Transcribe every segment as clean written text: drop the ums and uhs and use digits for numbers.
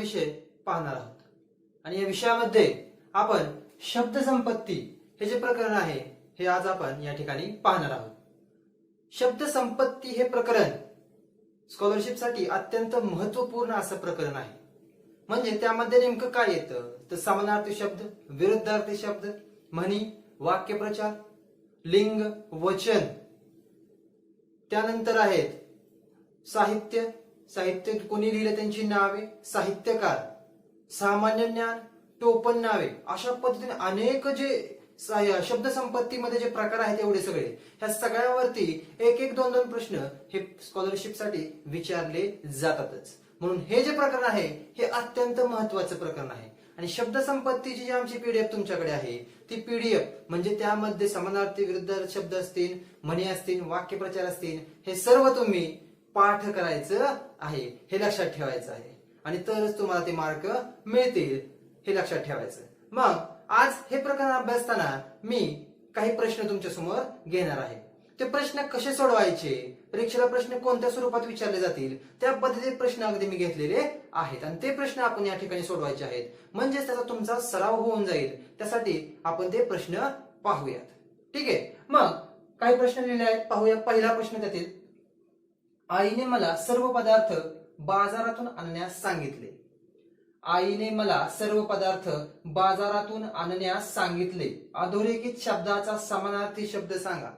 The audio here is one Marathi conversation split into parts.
विषय पाहणार आहोत आणि या विषयामध्ये आपण शब्द संपत्ती हे जे प्रकरण आहे हे आज आपण या ठिकाणी पाहणार आहोत. शब्द संपत्ती हे प्रकरण स्कॉलरशिपसाठी अत्यंत महत्वपूर्ण असं प्रकरण आहे. म्हणजे त्यामध्ये नेमकं काय येतं तर समानार्थी शब्द, विरुद्धार्थी शब्द, म्हणी, वाक्यप्रचार, लिंग, वचन, त्यानंतर आहेत साहित्य, साहित्य कोणी लिहिलं त्यांची नावे, साहित्यकार, सामान्य ज्ञान, टोपण नावे, अशा पद्धतीने अनेक जे शब्द संपत्तीमध्ये जे प्रकार आहेत एवढे सगळे, ह्या सगळ्यावरती एक एक दोन दोन प्रश्न हे स्कॉलरशिपसाठी विचारले जातातच. म्हणून हे जे प्रकरण आहे हे अत्यंत महत्वाचं प्रकरण आहे. आणि शब्द संपत्तीची जी आमची पीडीएफ तुमच्याकडे आहे ती पीडीएफ म्हणजे त्यामध्ये समानार्थी विरुद्ध शब्द असतील, म्हणी असतील, वाक्यप्रचार असतील, हे सर्व तुम्ही पाठ करायचं आहे, हे लक्षात ठेवायचं आहे आणि तरच तुम्हाला ते मार्क मिळतील हे लक्षात ठेवायचं. मग आज हे प्रकरण अभ्यासताना मी काही प्रश्न तुमच्या समोर घेणार आहे. ते प्रश्न कसे सोडवायचे, परीक्षेला प्रश्न कोणत्या स्वरूपात विचारले जातील त्या पद्धतीचे प्रश्न अगदी मी घेतलेले आहेत आणि ते प्रश्न आपण या ठिकाणी सोडवायचे आहेत. म्हणजेच त्याचा तुमचा सराव होऊन जाईल. त्यासाठी आपण ते प्रश्न पाहूयात. ठीक आहे, मग काही प्रश्न लिहिले आहेत पाहूया. पहिला प्रश्न त्यातील, आईने मला सर्व पदार्थ बाजारातून आणण्यास सांगितले. आईने मला सर्व पदार्थ बाजारातून आणण्यास सांगितले. अधोरेखित शब्दाचा समानार्थी शब्द सांगा.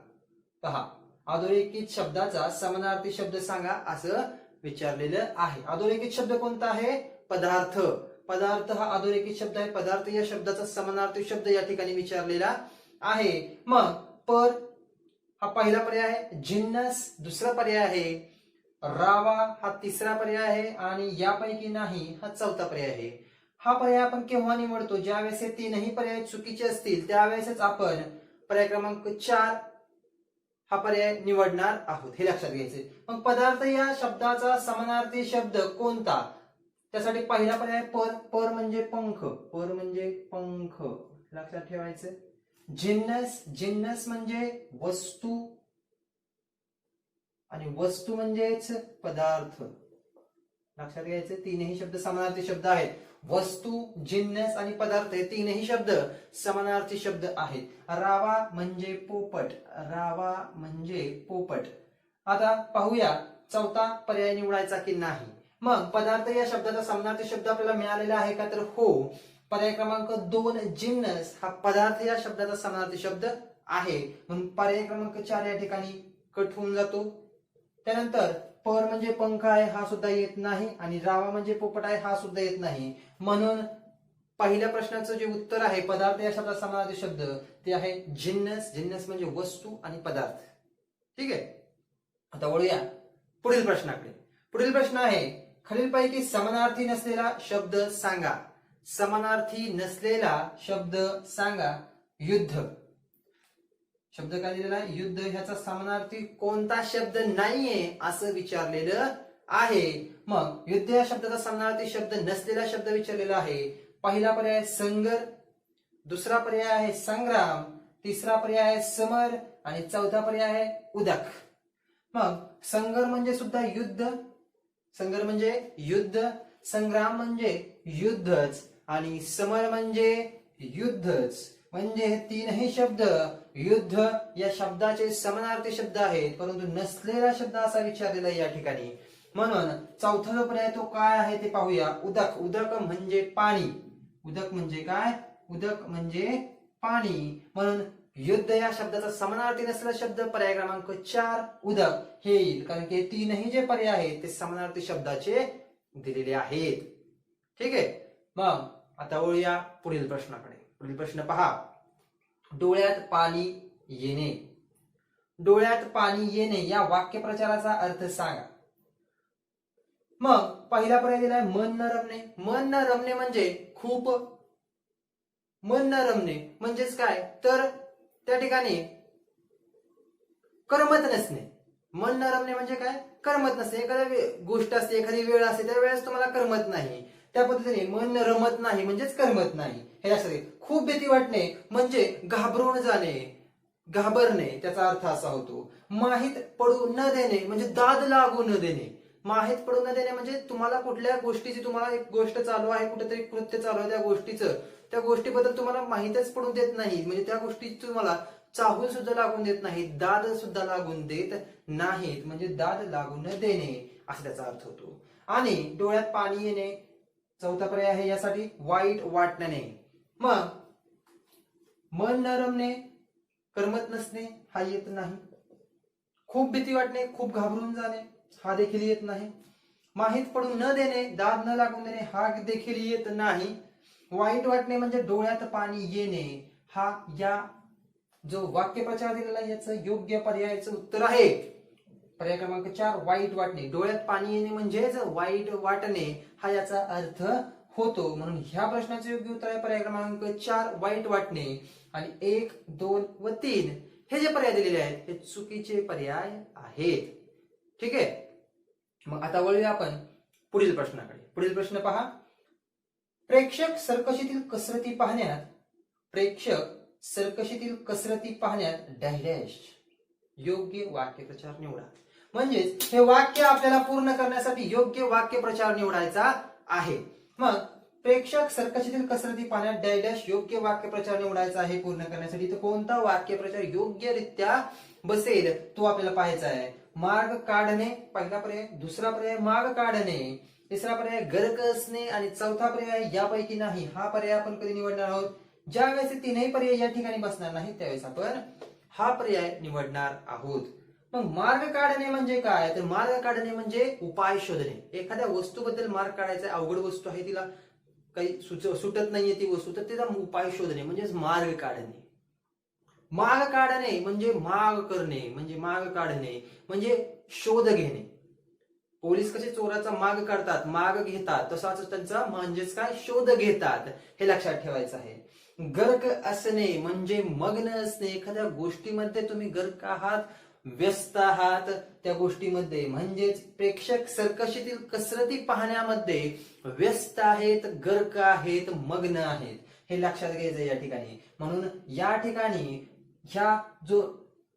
पहा, अधोरेखित शब्दाचा समानार्थी शब्द सांगा असं विचारलेलं आहे. अधोरेखित शब्द कोणता आहे? पदार्थ. पदार्थ हा अधोरेखित शब्द आहे. पदार्थ या शब्दाचा समानार्थी शब्द या ठिकाणी विचारलेला आहे. मग पर हा पहिला पर्याय आहे, जिन्नस दुसरा पर्याय आहे, रावा हा तिसरा पर्याय आहे आणि यापैकी नाही हा चौथा पर्याय आहे. हा पर्याय आपण केव्हा निवडतो? ज्यावेळेस हे तीनही पर्याय चुकीचे असतील त्यावेळेसच आपण पर्याय क्रमांक 4 हा पर्याय निवडणार आहोत, हे लक्षात घ्यायचे. मग पदार्थ या शब्दाचा समानार्थी शब्द कोणता? त्यासाठी पहिला पर्याय पर. पर म्हणजे पंख, पर म्हणजे पंख लक्षात ठेवायचं. जिन्नस, जिन्नस म्हणजे वस्तू आणि वस्तू म्हणजेच पदार्थ लक्षात घ्यायचे. तीनही शब्द समानार्थी शब्द आहेत. वस्तू, जिन्नस आणि पदार्थ हे तीनही शब्द समानार्थी शब्द आहेत. रावा म्हणजे पोपट, रावा म्हणजे पोपट. आता पाहूया चौथा पर्याय निवडायचा की नाही. मग पदार्थ या शब्दाचा समानार्थी शब्द आपल्याला मिळालेला आहे का? तर हो. पर्याय क्रमांक 2 जिन्नस हा पदार्थ या शब्दाचा समानार्थी शब्द आहे. म्हणून पर्याय क्रमांक 4 या ठिकाणी कट होऊन जातो. त्यानंतर पर म्हणजे पंख आहे हा सुद्धा येत नाही आणि रावा म्हणजे पोपट आहे हा सुद्धा येत नाही. म्हणून पहिल्या प्रश्नाचं जे उत्तर आहे पदार्थ या शब्दाचा समानार्थी शब्द ते आहे जिन्नस. जिन्नस म्हणजे वस्तू आणि पदार्थ. ठीक आहे, आता वळूया पुढील प्रश्नाकडे. पुढील प्रश्न आहे, खालीलपैकी समानार्थी नसलेला शब्द सांगा. समानार्थी नसलेला शब्द सांगा. युद्ध शब्द काय दिलेला आहे? युद्ध. ह्याचा समानार्थी कोणता शब्द नाहीये असं विचारलेलं आहे. मग युद्ध या शब्दाचा समानार्थी शब्द नसलेला शब्द विचारलेला आहे. पहिला पर्याय संगर, दुसरा पर्याय आहे संग्राम, तिसरा पर्याय आहे समर आणि चौथा पर्याय आहे उदक. मग संगर म्हणजे सुद्धा युद्ध, संगर म्हणजे युद्ध, संग्राम म्हणजे युद्धच आणि समर म्हणजे युद्धच. म्हणजे हे तीनही शब्द युद्ध या शब्दाचे समानार्थी शब्द आहेत, परंतु नसलेला शब्द असा विचारलेला आहे या ठिकाणी. म्हणून चौथा जो पर्याय तो काय आहे ते पाहूया. उदक. उदक म्हणजे पाणी. उदक म्हणजे काय? उदक म्हणजे पाणी. म्हणून युद्ध या शब्दाचा समानार्थी नसलेला शब्द पर्याय क्रमांक 4 उदक हे येईल, कारण की तीनही जे पर्याय आहेत ते समानार्थी शब्दाचे दिलेले आहेत. ठीक आहे, मग आता वळूया पुढील प्रश्नाकडे. पुढील प्रश्न पहा, डोळ्यात पाणी येणे. डोळ्यात पाणी येणे या वाक्यप्रचाराचा अर्थ सांगा. मग पहिला पर्याय दिलाय मन न रमणे. मन न रमणे म्हणजे खूप, मन न रमणे म्हणजेच काय तर त्या ठिकाणी करमत नसणे. मन न रमणे म्हणजे काय? करमत नसणे. एखादी गोष्ट असते, एखादी वेळ असते, त्या वेळेस तुम्हाला करमत नाही. त्या पद्धतीने मन रमत नाही म्हणजेच करमत नाही हे लक्षात घे. खूप भीती वाटणे म्हणजे घाबरून जाणे, घाबरणे त्याचा अर्थ असा होतो. माहित पडू न देणे म्हणजे दाद लागू न देणे. माहीत पडू न देणे म्हणजे तुम्हाला कुठल्या गोष्टीची, तुम्हाला एक गोष्ट चालू आहे, कुठेतरी कृत्य चालू आहे त्या गोष्टीचं, त्या गोष्टीबद्दल तुम्हाला माहीतच पडून देत नाही, म्हणजे त्या गोष्टीची तुम्हाला चाहूल सुद्धा लागून देत नाही, दाद सुद्धा लागून देत नाहीत, म्हणजे दाद लागून न देणे असा त्याचा अर्थ होतो. आणि डोळ्यात पाणी येणे चौथा पर्याय आहे यासाठी, वाईट वाटणे. मग मन न रमणे, करमत नसणे हा येत नाही. खूप भीती वाटणे, खूप घाबरून जाणे हा देखील येत नाही. माहीत पडून न देणे, दाद न लागून देणे हा देखील येत नाही. वाईट वाटणे म्हणजे डोळ्यात पाणी येणे हा या जो वाक्यप्रचार दिलेला आहे याचं योग्य पर्यायाचं उत्तर आहे पर्याय क्रमांक 4 वाईट वाटणे. डोळ्यात पाणी येणे म्हणजेच वाईट वाटणे हा याचा अर्थ होतो. म्हणून ह्या प्रश्नाचे योग्य उत्तर आहे पर्याय क्रमांक 4 वाईट वाटणे. आणि 1, 2 व 3 हे जे पर्याय दिलेले आहेत हे चुकीचे पर्याय आहेत. ठीक आहे. मग आता वळूया आपण पुढील प्रश्नाकडे. पुढील प्रश्न पहा. प्रेक्षक सर्कशीतील कसरती पाहण्यात डॅश योग्य वाक्यप्रचार निवडा. म्हणजेच हे वाक्य आपल्याला पूर्ण करण्यासाठी योग्य वाक्यप्रचार निवडायचा आहे. मग प्रेक्षक सर्कशीतील कसरती पाहण्यात डॅश योग्य वाक्यप्रचार निवडायचा आहे पूर्ण करण्यासाठी. तर कोणता वाक्यप्रचार योग्यरित्या बसेल तो आपल्याला पाहायचा आहे. मार्ग काढणे पहिला पर्याय, दुसरा पर्याय माग काढणे, तिसरा पर्याय गर्क असणे आणि चौथा पर्याय यापैकी नाही. हा पर्याय आपण कधी निवडणार आहोत? ज्यावेळेस तीनही पर्याय या ठिकाणी बसणार नाही त्यावेळेस आपण हा पर्याय निवडणार आहोत. मग मार्ग काढणे म्हणजे काय? तर मार्ग काढणे म्हणजे उपाय शोधणे. एखाद्या वस्तूबद्दल मार्ग काढायचा, अवघड वस्तू आहे, तिला काही सुटत नाहीये ती वस्तू, तर तिचा उपाय शोधणे म्हणजेच मार्ग काढणे. माग काढणे म्हणजे माग करणे, म्हणजे माग काढणे म्हणजे शोध घेणे. पोलीस कसे चोराचा माग काढतात, माग घेतात, तसाच त्यांचा म्हणजेच काय शोध घेतात, हे लक्षात ठेवायचं आहे. गर्क असणे म्हणजे मग्न असणे. एखाद्या गोष्टीमध्ये तुम्ही गर्क आहात, व्यस्त आहात त्या गोष्टीमध्ये, म्हणजेच प्रेक्षक सर्कशीतील कसरती पाहण्यामध्ये व्यस्त आहेत, गर्क आहेत, मग्न आहेत, हे लक्षात घ्यायचं या ठिकाणी. म्हणून या ठिकाणी ह्या जो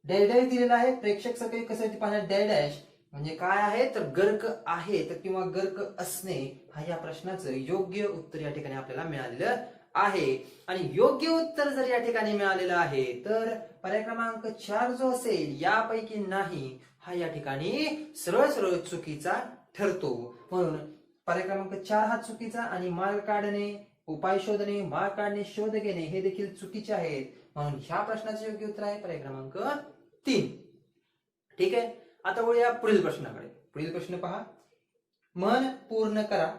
डॅश दिलेला आहे, प्रेक्षक सर्कशीतील कसरती पाहण्यात डॅश म्हणजे काय आहे? तर गर्क आहेत किंवा गर्क असणे हा या प्रश्नाचं योग्य उत्तर या ठिकाणी आपल्याला मिळालेलं आहे. आणि योग्य उत्तर जर या ठिकाणी मिळालेलं आहे तर पर्याय क्रमांक 4 जो असेल यापैकी नाही हा या ठिकाणी सरळ सरळ चुकीचा ठरतो. म्हणून पर्याय क्रमांक 4 हा चुकीचा. आणि मार्ग काढणे, उपाय शोधणे, मार्ग काढणे, शोध घेणे हे देखील चुकीचे आहेत. म्हणून ह्या प्रश्नाचे योग्य उत्तर आहे पर्याय क्रमांक 3. ठीक आहे. आता वळूया पुढील प्रश्नाकडे. पुढील प्रश्न पहा. म्हण पूर्ण करा.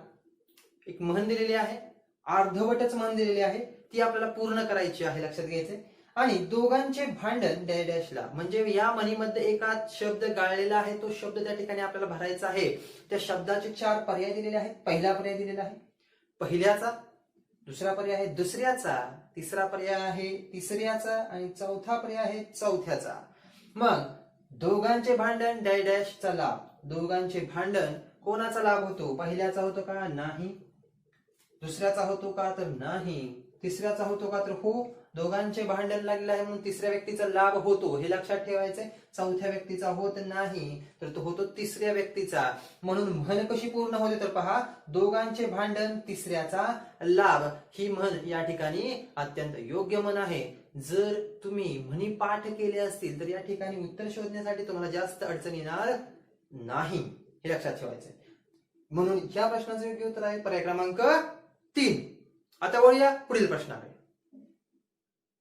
एक म्हण दिलेली आहे, अर्धवटच म्हण दिलेली आहे, ती आपल्याला पूर्ण करायची आहे, लक्षात घ्यायचे. आणि दोघांचे भांडण डॅशला म्हणजे या म्हणीमध्ये एका शब्द गाळलेला आहे, तो शब्द त्या ठिकाणी आपल्याला भरायचा आहे. त्या शब्दाचे 4 पर्याय दिलेले आहेत. पहिला पर्याय दिलेला आहे पहिल्याचा, दुसरा पर्याय आहे दुसऱ्याचा, तिसरा पर्याय आहे तिसऱ्याचा आणि चौथा पर्याय आहे चौथ्याचा. मग दोघांचे भांडण डॅशचा लाभ. दोघांचे भांडण कोणाचा लाभ होतो? पहिल्याचा होतो का? नाही. दुसऱ्याचा होतो का? तर नाही. तिसऱ्याचा होतो का? तर हो. दोघांचे भांडण लागले आहे म्हणून तिसऱ्या व्यक्तीचा लाभ होतो, हे लक्षात ठेवायचंय. चौथ्या व्यक्तीचा होत नाही तर तो होतो तिसऱ्या व्यक्तीचा. म्हणून म्हण कशी पूर्ण होते? तर पहा, दोघांचे भांडण तिसऱ्याचा लाभ ही म्हण या ठिकाणी अत्यंत योग्य म्हण आहे. जर तुम्ही म्हणी पाठ केले असतील तर या ठिकाणी उत्तर शोधण्यासाठी तुम्हाला जास्त अडचण येणार नाही, हे लक्षात ठेवायचंय. म्हणून या प्रश्नाचं योग्य उत्तर आहे पर्याय क्रमांक 3. आता वळूया पुढील प्रश्नाकडे.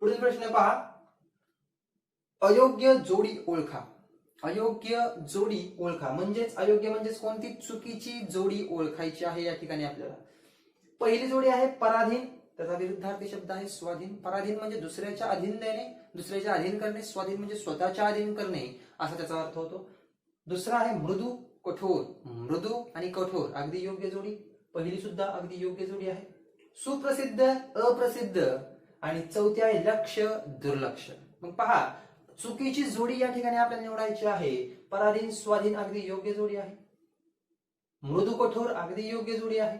पुढील प्रश्न पहा. अयोग्य जोडी ओळखा. अयोग्य जोडी ओळखा म्हणजेच अयोग्य म्हणजेच कोणती? चुकीची जोडी ओळखायची आहे या ठिकाणी आपल्याला. पहिली जोडी आहे पराधीन, त्याचा विरुद्धार्थी शब्द आहे स्वाधीन. पराधीन म्हणजे दुसऱ्याच्या अधीन देणे, दुसऱ्याच्या अधीन करणे. स्वाधीन म्हणजे स्वतःच्या अधीन करणे असा त्याचा अर्थ होतो. दुसरा आहे मृदू कठोर. मृदू आणि कठोर अगदी योग्य जोडी. पहिली सुद्धा अगदी योग्य जोडी आहे. सुप्रसिद्ध अप्रसिद्ध आणि चौथी आहे लक्ष दुर्लक्ष. मग पहा, चुकीची जोडी या ठिकाणी आपल्याला निवडायची आहे. पराधीन स्वाधीन अगदी योग्य जोडी आहे. मृदू कठोर अगदी योग्य जोडी आहे.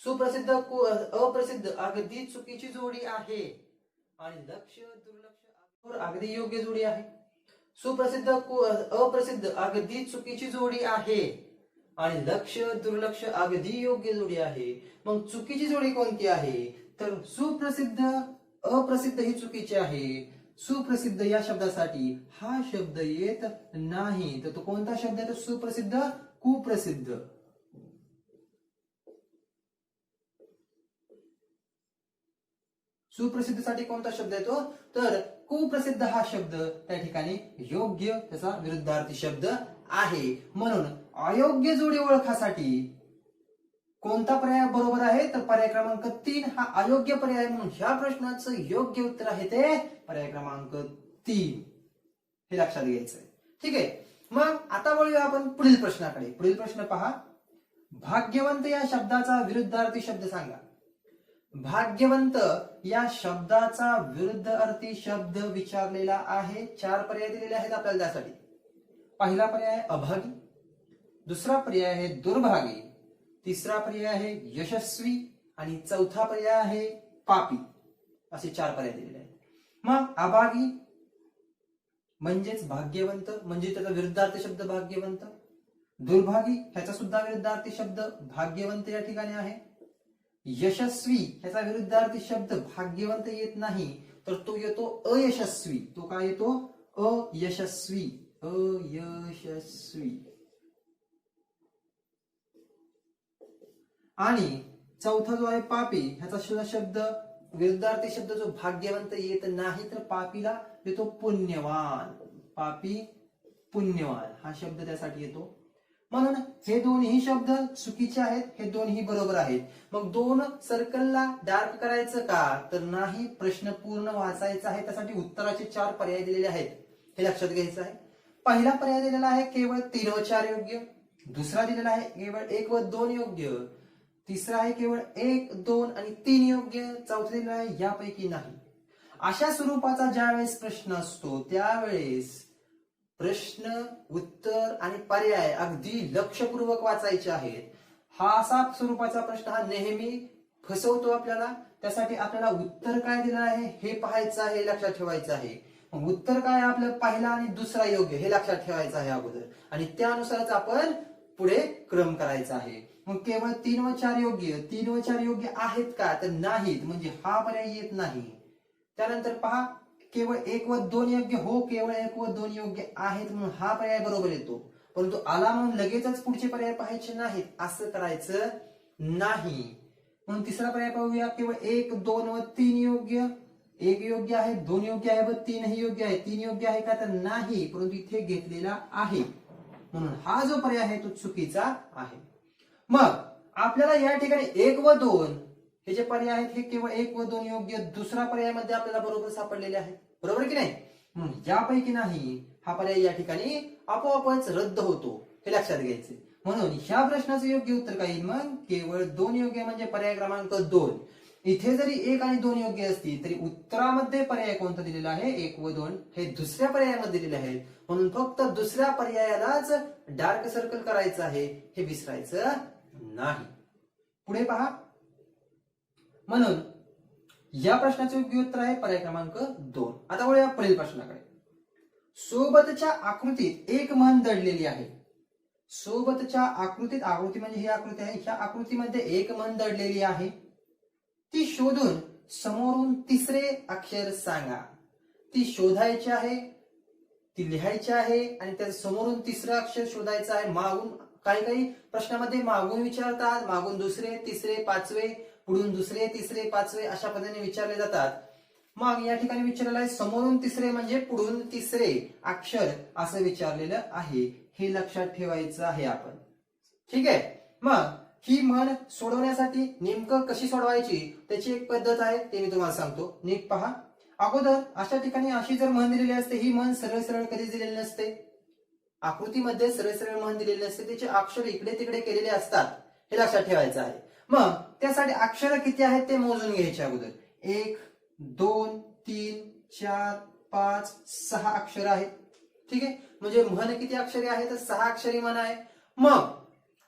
सुप्रसिद्ध अप्रसिद्ध अगदी चुकीची जोडी आहे. आणि लक्ष दुर्लक्ष अगदी योग्य जोडी आहे. सुप्रसिद्ध अप्रसिद्ध अगदी चुकीची जोडी आहे. आणि लक्ष दुर्लक्ष अगदी योग्य जोडी आहे. मग चुकीची जोडी कोणती आहे? तर सुप्रसिद्ध अप्रसिद्ध ही चुकीची आहे. सुप्रसिद्ध या शब्दासाठी हा शब्द येत नाही. तर तो कोणता शब्द आहे? तो सुप्रसिद्ध कुप्रसिद्ध. सुप्रसिद्धसाठी कोणता शब्द येतो? तर कुप्रसिद्ध हा शब्द त्या ठिकाणी योग्य त्याचा विरुद्धार्थी शब्द आहे. म्हणून अयोग्य जोडी ओळखासाठी कोणता पर्याय बरोबर आहे? तर पर्याय क्रमांक 3 हा अयोग्य पर्याय. म्हणून ह्या प्रश्नाचं योग्य उत्तर आहे ते पर्याय क्रमांक 3. हे लक्षात घ्यायचंय. ठीक आहे. मग आता वळूया आपण पुढील प्रश्नाकडे. पुढील प्रश्न पहा. भाग्यवंत या शब्दाचा विरुद्धार्थी शब्द सांगा. भाग्यवंत या शब्दाचा विरुद्धार्थी शब्द विचारलेला आहे. 4 पर्याय दिलेले आहेत आपल्याला त्यासाठी. पहिला पर्याय आहे अभागी, दुसरा पर्याय आहे दुर्भागी, तिसरा पर्याय आहे यशस्वी आणि चौथा पर्याय आहे पापी. असे 4 पर्याय दिलेले आहेत. मग अभागी म्हणजेच भाग्यवंत, म्हणजे त्याचा विरुद्धार्थी शब्द भाग्यवंत. दुर्भागी ह्याचा सुद्धा विरुद्धार्थी शब्द भाग्यवंत या ठिकाणी आहे. यशस्वी ह्याचा विरुद्धार्थी शब्द भाग्यवंत येत नाही, तर तो येतो अयशस्वी. तो काय येतो? अयशस्वी. अयशस्वी. आणि चौथा जो आहे पापी, ह्याचा सुद्धा शब्द विरुद्धार्थी शब्द जो भाग्यवंत येत नाही, तर पापीला येतो पुण्यवान. पापी पुण्यवान हा शब्द त्यासाठी येतो. म्हणून हे दोन्ही शब्द चुकीचे आहेत, हे दोन्ही बरोबर आहेत. मग 2 सर्कलला डार्क करायचं का? तर नाही, प्रश्न पूर्ण वाचायचा आहे. त्यासाठी उत्तराचे 4 पर्याय दिलेले आहेत, हे लक्षात घ्यायचं आहे. पहिला पर्याय दिलेला आहे केवळ 3 व 4 योग्य, दुसरा दिलेला आहे केवळ 1 व 2 योग्य, तिसरा आहे केवळ 1, 2 आणि 3 योग्य, चौथा दिलेला आहे यापैकी नाही. अशा स्वरूपाचा ज्यावेळेस प्रश्न असतो त्यावेळेस प्रश्न, उत्तर आणि पर्याय अगदी लक्षपूर्वक वाचायचे आहेत. हा असा स्वरूपाचा प्रश्न हा नेहमी फसवतो आपल्याला. त्यासाठी आपल्याला उत्तर काय दिलं आहे हे पाहायचं आहे, लक्षात ठेवायचं आहे. उत्तर काय आपलं पहिला आणि दुसरा योग्य हे लक्षात ठेवायचं आहे अगोदर, आणि त्यानुसारच आपण पुढे क्रम करायचा आहे. मग केवळ 3 व 4 योग्य, 3 व 4 योग्य आहेत का? तर नाहीत, म्हणजे हा पर्याय येत नाही. त्यानंतर पहा केवळ 1 व 2 योग्य, हो केवळ 1 व 2 योग्य आहेत, म्हणून हा पर्याय बरोबर येतो. परंतु आला म्हणून लगेचच पुढचे पर्याय पाहायचे नाहीत, असं करायचं नाही. म्हणून तिसरा पर्याय पाहूया. केवळ 1, 2 व 3 योग्य, 1 योग्य आहे, 2 योग्य आहे व 3 ही योग्य आहे. 3 योग्य आहे का? तर नाही, परंतु इथे घेतलेला आहे, म्हणून हा जो पर्याय आहे तो चुकीचा आहे. मग आपल्याला या ठिकाणी 1 व 2 हे जे पर्याय आहेत हे केवळ 1 व 2 योग्य दुसरा पर्यायामध्ये आपल्याला बरोबर सापडलेले आहेत, बरोबर की नाही? म्हणून यापैकी नाही हा पर्याय या ठिकाणी आपोआपच रद्द होतो, हे लक्षात घ्यायचे. म्हणून ह्या प्रश्नाचं योग्य उत्तर काय येईल? मग केवळ 2 योग्य म्हणजे पर्याय क्रमांक 2. इथे जरी 1 आणि 2 योग्य असतील तरी उत्तरामध्ये पर्याय कोणता दिलेला आहे? 1 व 2 हे दुसऱ्या पर्यायामध्ये दिलेले आहेत. म्हणून फक्त दुसऱ्या पर्यायालाच डार्क सर्कल करायचं आहे, हे विसरायचं नाही. पुढे पहा. म्हणून या प्रश्नाचे योग्य उत्तर आहे पर्याय क्रमांक 2. आता वळूया पुढील प्रश्नाकडे. सोबतच्या आकृतीत एक म्हण दडलेली आहे. सोबतच्या आकृतीत, आकृती म्हणजे ही आकृती आहे, ह्या आकृतीमध्ये एक म्हण दडलेली आहे. ती शोधून समोरून तिसरे अक्षर सांगा. ती शोधायची आहे, ती लिहायची आहे आणि त्या समोरून तिसरं अक्षर शोधायचं आहे. मागून काही प्रश्नामध्ये मागून विचारतात, मागून दुसरे, तिसरे, पाचवे, पुढून दुसरे, तिसरे, पाचवे अशा पद्धतीने विचारले जातात. मग या ठिकाणी विचारलेलं आहे समोरून तिसरे म्हणजे पुढून तिसरे अक्षर असं विचारलेलं आहे, हे लक्षात ठेवायचं आहे आपण. ठीक आहे. मग ही म्हण सोडवण्यासाठी नेमकं कशी सोडवायची त्याची एक पद्धत आहे, ते मी तुम्हाला सांगतो. नीट पहा. अगोदर अशा ठिकाणी अशी जर म्हण दिलेली असते, ही म्हण सरळ सरळ कधीच दिलेली नसते. आकृतीमध्ये सरळ सरळ म्हण दिलेली नसते, त्याचे अक्षर इकडे तिकडे केलेले असतात, हे लक्षात ठेवायचं आहे. मग त्यासाठी अक्षर किती आहेत ते मोजून घ्यायचे अगोदर. 1, 2, 3, 4, 5, 6 अक्षर आहेत. ठीक आहे. म्हणजे म्हण किती अक्षरी आहे? तर 6 अक्षरी म्हण आहे. मग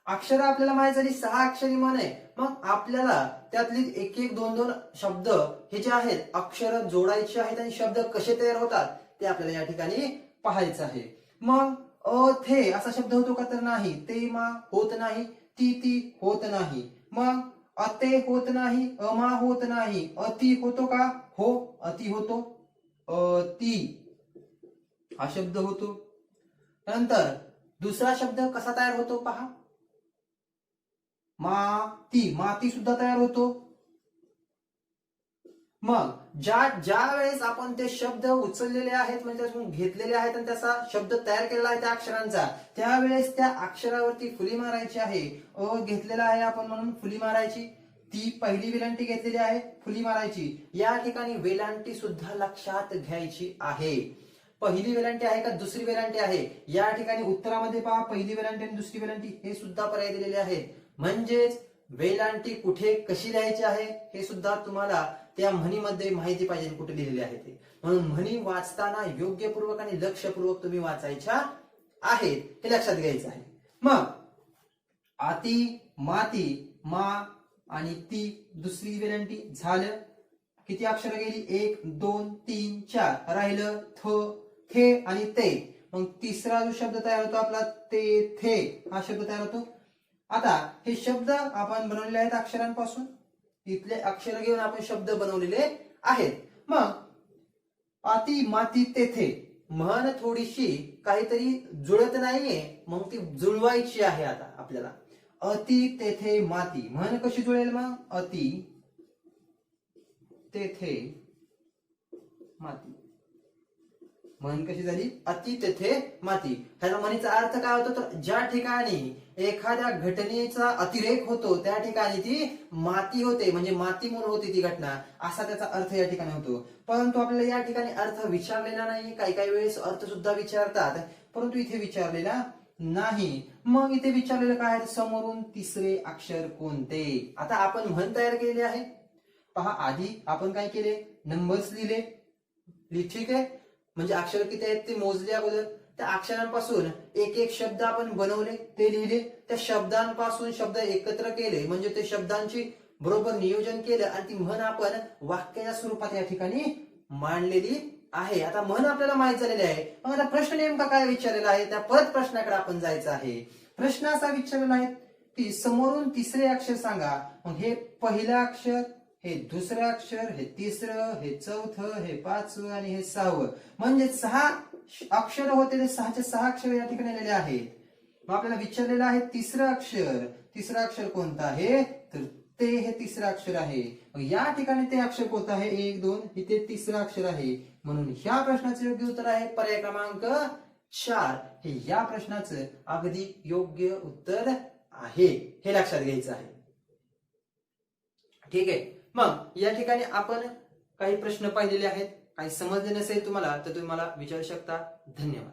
अक्षर आपल्याला माहित झाली 6 अक्षरी म्हण आहे. मग आपल्याला त्यातली 1, 1, 2, 2 शब्द हे जे आहेत अक्षर जोडायचे आहेत आणि शब्द कसे तयार होतात ते आपल्याला या ठिकाणी पाहायचं आहे. मग अथे असा शब्द होतो का? तर नाही. ते मा होत नाही, ती होत नाही. मग अते होत नाही, अमा होत नाही, अति होतो का? हो, अति होतो. अति हा शब्द होतो. नंतर दुसरा शब्द कसा तयार होतो पहा. माती सुद्धा तयार होतो. मग ज्या वेळेस आपण ते शब्द उचललेले आहेत म्हणजे घेतलेले आहेत आणि त्याचा शब्द तयार केलेला आहे त्या अक्षरांचा, त्यावेळेस त्या अक्षरावरती फुली मारायची आहे. घेतलेला आहे आपण म्हणून फुली मारायची. ती पहिली वेलांटी घेतलेली आहे, फुली मारायची. या ठिकाणी वेलांटी सुद्धा लक्षात घ्यायची आहे. पहिली वेलांटी आहे का दुसरी वेलांटी आहे? या ठिकाणी उत्तरामध्ये पहा, पहिली वेलांटी आणि दुसरी वेलांटी हे सुद्धा पर्याय दिलेले आहेत. म्हणजेच वेलांटी कुठे कशी लिहायची आहे हे सुद्धा तुम्हाला त्या म्हणीमध्ये माहिती पाहिजे कुठे लिहिलेले आहे ते. म्हणून म्हणी वाचताना योग्यपूर्वक आणि लक्षपूर्वक तुम्ही वाचायच्या आहेत, हे लक्षात घ्यायचं आहे. मग आती, माती, मा आणि ती दुसरी वेलांटी झालं. किती अक्षर गेली? 1 2 3 4. राहिलं थ, थे आणि ते. मग तिसरा जो शब्द तयार होतो आपला ते थे हा शब्द तयार होतो. आता हे शब्द आपण बनवलेले आहेत अक्षरांपासून. इथले अक्षर घेऊन आपण शब्द बनवलेले आहेत. मग आती, माती, तेथे म्हण थोडीशी काहीतरी जुळत नाहीये, मग ती जुळवायची आहे आता आपल्याला. अति, तेथे, माती म्हण कशी जुळेल मग? अति, तेथे, माती म्हण कशी झाली? अति, तेथे, माती. ह्याचा म्हणीचा अर्थ काय होतो? तर ज्या ठिकाणी एखाद्या घटनेचा अतिरेक होतो त्या ठिकाणी ती माती होते, म्हणजे माती म्हणून होती ती घटना, असा त्याचा अर्थ या ठिकाणी होतो. परंतु आपल्याला या ठिकाणी अर्थ विचारलेला नाही. काही वेळेस अर्थ सुद्धा विचारतात, परंतु इथे विचारलेला नाही. मग इथे विचारलेलं काय आहे? समोरून तिसरे अक्षर कोणते? आता आपण म्हण तयार केलेली आहे पहा. आधी आपण काय केले? नंबर्स लिहिले. ठीक आहे, म्हणजे अक्षर किती आहेत ते मोजले अगोदर. त्या अक्षरांपासून एक एक शब्द आपण बनवले, ते लिहिले. त्या शब्दांपासून शब्द एकत्र केले, म्हणजे ते शब्दांची बरोबर नियोजन केलं आणि ती म्हण आपण वाक्याच्या स्वरूपात या ठिकाणी मांडलेली आहे. आता म्हण आपल्याला माहित झालेली आहे. मग आता प्रश्न नेमका काय विचारलेला आहे? त्या परत प्रश्नाकडे आपण जायचं आहे. प्रश्न असा विचारलेला आहे की समोरून तिसरे अक्षर सांगा. मग हे पहिलं अक्षर, हे दुसरं अक्षर, हे तिसरं, हे चौथं, हे पाचवं आणि हे सहावं, म्हणजे 6 अक्षर होते. ते 6चे 6 अक्षर या ठिकाणी आलेले आहेत. मग आपल्याला विचारलेलं आहे तिसरं अक्षर. तिसरं अक्षर कोणतं आहे? तर ते हे तिसरं अक्षर आहे. मग या ठिकाणी ते अक्षर कोणतं आहे? 1 2, इथे तिसरं अक्षर आहे. म्हणून ह्या प्रश्नाचं योग्य उत्तर आहे पर्याय क्रमांक 4. हे या प्रश्नाचं अगदी योग्य उत्तर आहे, हे लक्षात घ्यायचं आहे. ठीक आहे. मग या ठिकाणी आपण काही प्रश्न पाहिलेले आहेत. काही समजले नसेल तुम्हाला तर तुम्ही मला विचारू शकता. धन्यवाद.